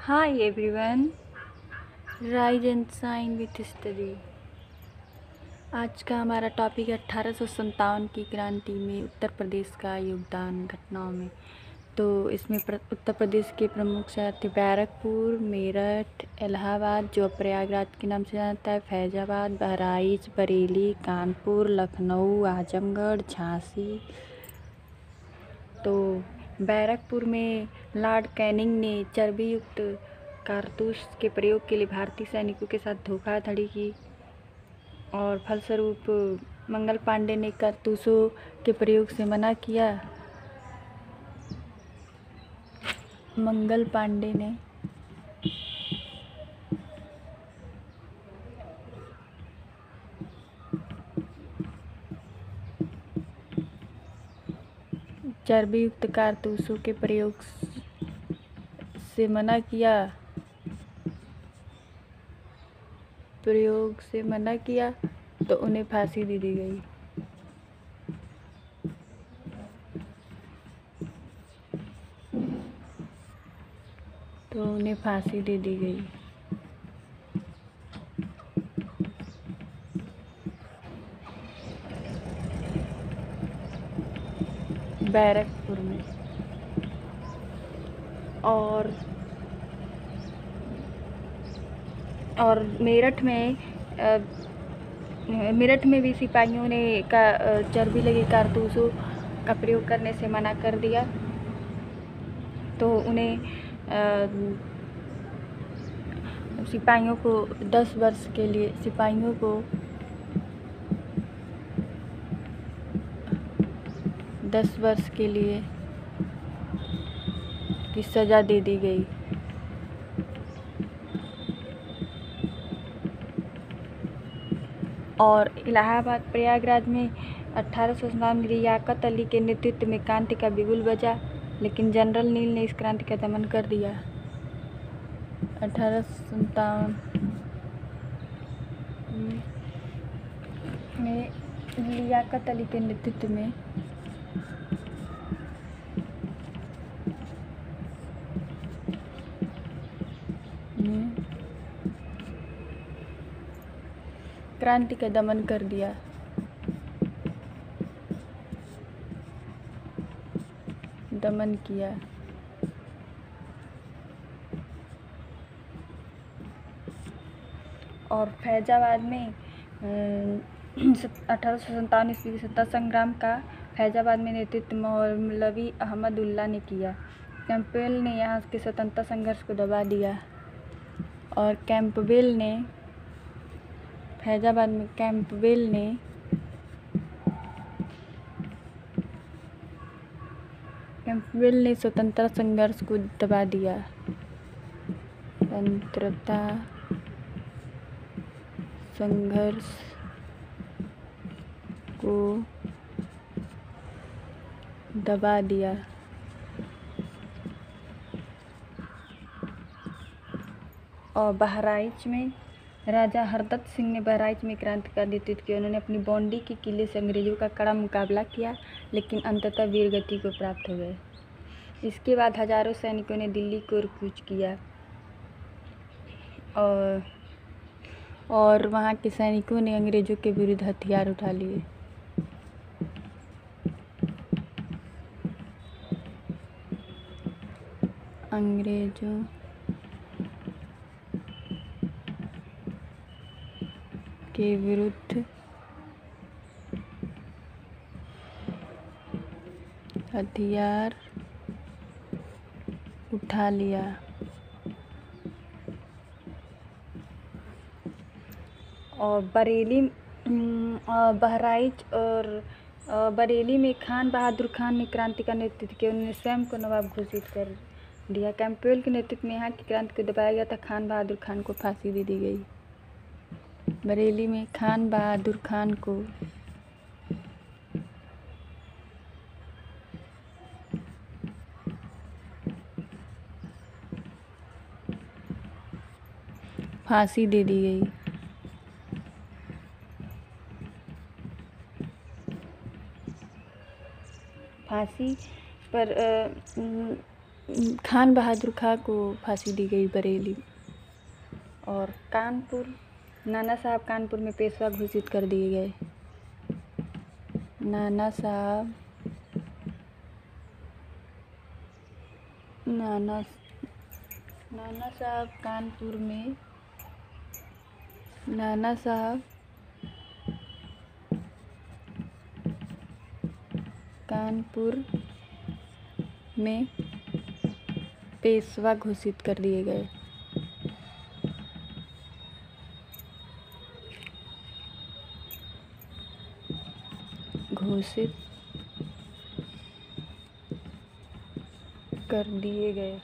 Hi everyone, Rise and Shine with Study। आज का हमारा टॉपिक है 1857 की क्रांति में उत्तर प्रदेश का योगदान घटनाओं में। तो इसमें उत्तर प्रदेश के प्रमुख शहर थे बैरकपुर, मेरठ, इलाहाबाद जो प्रयागराज के नाम से जानता है, फैजाबाद, बहराइच, बरेली, कानपुर, लखनऊ, आजमगढ़, झांसी। तो बैरकपुर में लॉर्ड कैनिंग ने चर्बी युक्त कारतूस के प्रयोग के लिए भारतीय सैनिकों के साथ धोखाधड़ी की और फलस्वरूप मंगल पांडे ने कारतूसों के प्रयोग से मना किया। मंगल पांडे ने चर्बी युक्त कारतूसों के प्रयोग से मना किया तो उन्हें फांसी दे दी गई। बैरकपुर में और मेरठ में भी सिपाहियों ने चर्बी लगे कारतूसों का प्रयोग करने से मना कर दिया। तो उन्हें सिपाहियों को 10 वर्ष के लिए की सज़ा दे दी गई। और इलाहाबाद प्रयागराज में 1857 में लियाकत अली के नेतृत्व में क्रांति का बिगुल बजा, लेकिन जनरल नील ने इस क्रांति का दमन कर दिया। 1857 में लियाकत अली के नेतृत्व में क्रांति का दमन कर दिया। दमन किया। और फैजाबाद में 1857 ईस्वी के सत्ता संग्राम का फैजाबाद में नेतृत्व मौलवी अहमद उल्ला ने किया। कैंपबेल ने यहाँ के स्वतंत्रता संघर्ष को दबा दिया और फैजाबाद में कैंपबेल ने स्वतंत्रता संघर्ष को दबा दिया। स्वतंत्रता संघर्ष को दबा दिया। और बहराइच में राजा हरदत्त सिंह ने बहराइच में क्रांति का नेतृत्व किया। उन्होंने अपनी बाउंड्री के किले से अंग्रेजों का कड़ा मुकाबला किया, लेकिन अंततः वीरगति को प्राप्त हो गए। इसके बाद हजारों सैनिकों ने दिल्ली को कूच किया और वहाँ के सैनिकों ने अंग्रेजों के विरुद्ध हथियार उठा लिए। अंग्रेजों के विरुद्ध हथियार उठा लिया। और बहराइच और बरेली में खान बहादुर खान ने क्रांति का नेतृत्व किया। उन्होंने स्वयं को नवाब घोषित कर दिया। कैंपबेल के नेतृत्व में यहाँ की क्रांति को दबाया गया था। खान बहादुर खान को फांसी दे दी गई। बरेली में खान बहादुर खान को फांसी दे दी गई। फांसी पर खान बहादुर खां को फांसी दी गई बरेली। और कानपुर, नाना साहब कानपुर में पेशवा घोषित कर दिए गए। नाना साहब कानपुर में नाना साहब कानपुर में पेशवा घोषित कर दिए गए। घोषित कर दिए गए।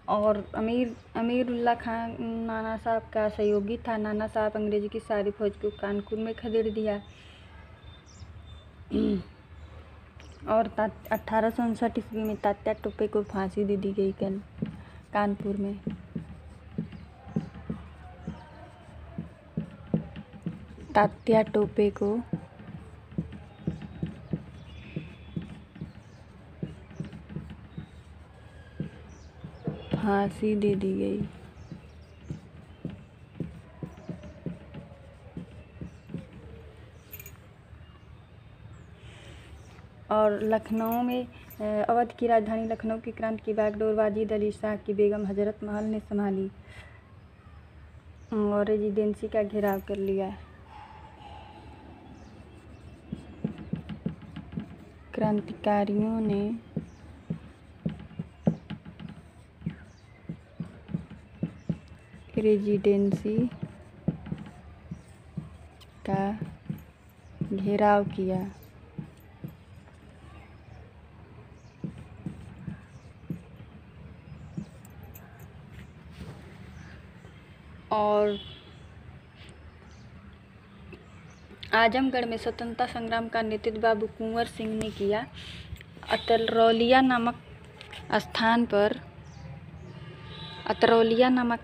और अमीरुल्लाह खान नाना साहब का सहयोगी था। नाना साहब अंग्रेजी की सारी फौज को कानपुर में खदेड़ दिया। और 1859 ईस्वी में तात्या टोपे को फांसी दे दी गई कानपुर में। तात्या टोपे को फांसी दे दी गई। और लखनऊ में अवध की राजधानी लखनऊ की क्रांति की बागडोर वाजिद अली शाह की बेगम हजरत महल ने संभाली और रेजिडेंसी का घेराव कर लिया। क्रांतिकारियों ने रेजिडेंसी का घेराव किया। और आजमगढ़ में स्वतंत्रता संग्राम का नेतृत्व बाबू कुंवर सिंह ने किया। अतरौलिया नामक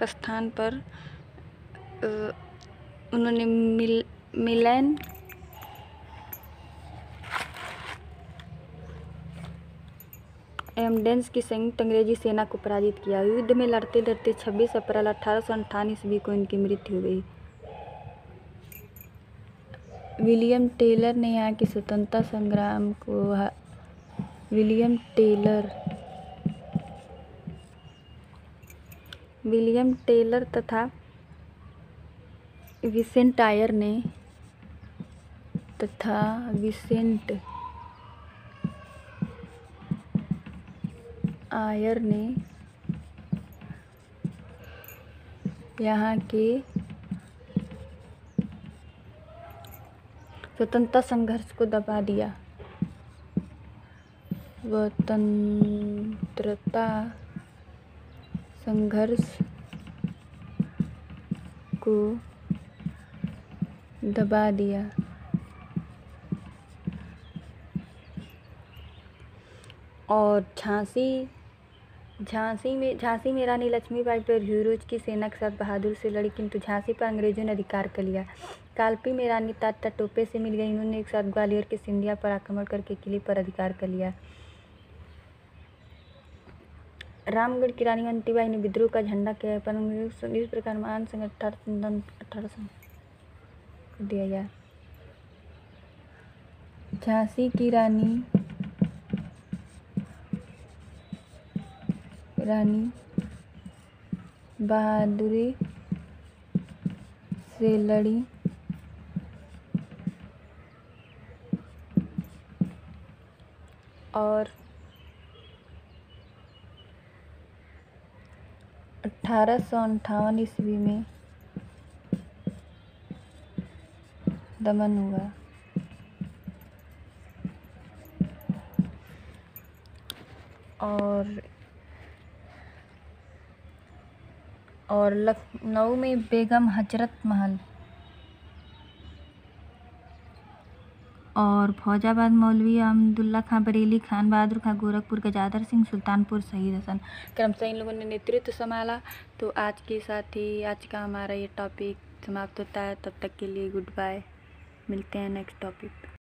स्थान पर उन्होंने मिलन एमडेंस की संयुक्त अंग्रेजी सेना को पराजित किया। युद्ध में लड़ते लड़ते 26 अप्रैल 1858 ईस्वी को इनकी मृत्यु हो गई। विलियम टेलर ने यहाँ की स्वतंत्रता संग्राम को विलियम टेलर तथा विसेंट आयर ने यहाँ के स्वतंत्रता संघर्ष को दबा दिया। स्वतंत्रता संघर्ष को दबा दिया। और झांसी में रानी लक्ष्मीबाई पर हीरोज की सेना के साथ बहादुर से लड़ी, किंतु झांसी पर अंग्रेजों ने अधिकार कर लिया। कालपी में रानी तात्या टोपे से मिल गई। इन्होंने एक साथ ग्वालियर के सिंधिया पर आक्रमण करके किले पर अधिकार कर लिया। रामगढ़ की रानी अंतीबाई ने विद्रोह का झंडा किया, पर इस प्रकार महान संघ 1800 दिया गया। झांसी की रानी बहादुरी से लड़ी और 1858 ईस्वी में दमन हुआ। और लखनऊ में बेगम हजरत महल और फौजाबाद मौलवी अहमदुल्ला खां, बरेली खान बहादुर खां, गोरखपुर गजाधर सिंह, सुल्तानपुर शहीद हसन। क्रमशः इन लोगों ने नेतृत्व संभाला। तो आज के साथ ही आज का हमारा ये टॉपिक समाप्त होता है। तब तक के लिए गुड बाय, मिलते हैं नेक्स्ट टॉपिक।